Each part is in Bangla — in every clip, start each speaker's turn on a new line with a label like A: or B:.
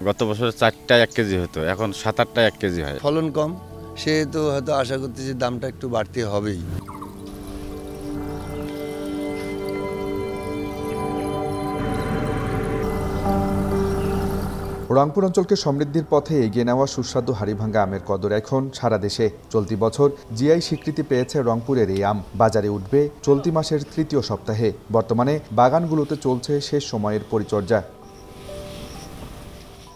A: গত বছর 4টা 1 কেজি হতো, এখন 7-8টা 1 কেজি হয়।
B: ফলন কম, সেহেতু হয়তো আশা করতেছি দামটা একটু বাড়তে হবেই।
C: রংপুর অঞ্চলকে সমৃদ্ধির পথে এগিয়ে নেওয়া সুস্বাদু হাড়িভাঙ্গা আমের কদর এখন সারা দেশে। চলতি বছর জিআই স্বীকৃতি পেয়েছে রংপুরের এই আম। বাজারে উঠবে চলতি মাসের ৩য় সপ্তাহে। বর্তমানে বাগানগুলোতে চলছে শেষ সময়ের পরিচর্যা।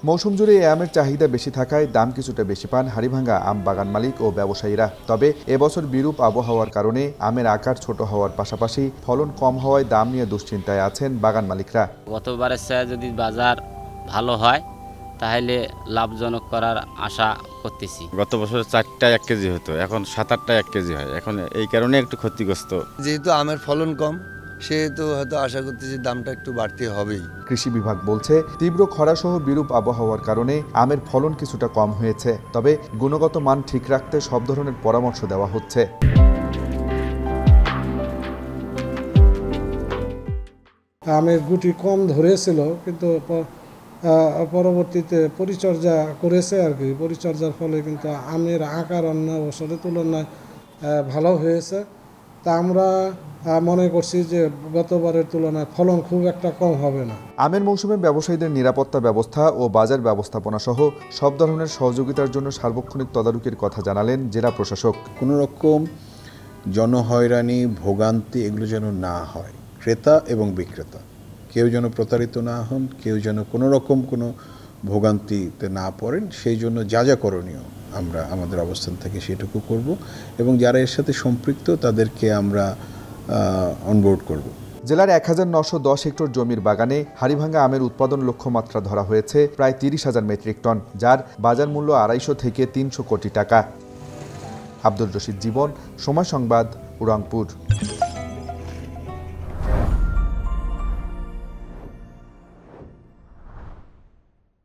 C: মৌসুম জুড়ে এই আমের চাহিদা বেশি থাকায় দাম কিছুটা বেশি পান হাড়িভাঙ্গা আম বাগান মালিক ও ব্যবসায়ীরা। তবে এবছর বিরূপ আবহাওয়ার কারণে আমের আকার ছোট হওয়ার পাশাপাশি ফলন কম হওয়ায় দাম নিয়ে দুশ্চিন্তায় আছেন বাগান মালিকরা।
D: গতবারের চেয়ে যদি বাজার ভালো হয় তাহলে লাভজনক করার আশা করতেছি।
A: গত বছর 4টা 1 কেজি হতো, এখন 7-8টা 1 কেজি হয়। এখন এই কারণে একটু ক্ষতিগ্রস্ত।
B: যেহেতু আমের ফলন কম, সেহেতু হয়তো আশা করতেছি দামটা একটু বাড়তে হবেই।
C: কৃষি বিভাগ বলছে তীব্র খরাসহ বিরূপ আবহাওয়ার কারণে আমের ফলন কিছুটা কম হয়েছে। তবে গুণগত মান ঠিক রাখতে সব ধরনের পরামর্শ দেওয়া হচ্ছে।
E: আমের গুটি কম ধরেছিল, কিন্তু পরবর্তীতে পরিচর্যা করেছে আর কি। পরিচর্যার ফলে কিন্তু আমের আকার অন্য বছরের তুলনায় ভালো হয়েছে। তা আমরা মনে করছি যে গতবারের তুলনায় ফলন খুব একটা কম হবে না।
C: আমের মৌসুমে ব্যবসায়ীদের নিরাপত্তা ব্যবস্থা ও বাজার ব্যবস্থাপনা সহ সব ধরনের সহযোগিতার জন্য সার্বক্ষণিক তদারকির কথা জানালেন জেলা প্রশাসক।
F: কোনো রকম জনহয়রানি, ভোগান্তি এগুলো যেন না হয়। ক্রেতা এবং বিক্রেতা কেউ যেন প্রতারিত না হন, কেউ যেন কোনো রকম কোনো ভোগান্তিতে না পড়েন, সেই জন্য যা যা করণীয় আমরা আমাদের অবস্থান থেকে সেটুকু করব এবং যারা এর সাথে সম্পৃক্ত তাদেরকে আমরা অনবোর্ড করব।
C: জেলার 1910 হেক্টর জমির বাগানে হাড়িভাঙ্গা আমের উৎপাদন লক্ষ্যমাত্রা ধরা হয়েছে প্রায় 30,000 মেট্রিক টন, যার বাজার মূল্য 250 থেকে 300 কোটি টাকা। আব্দুর রশিদ জীবন, সময় সংবাদ, রংপুর।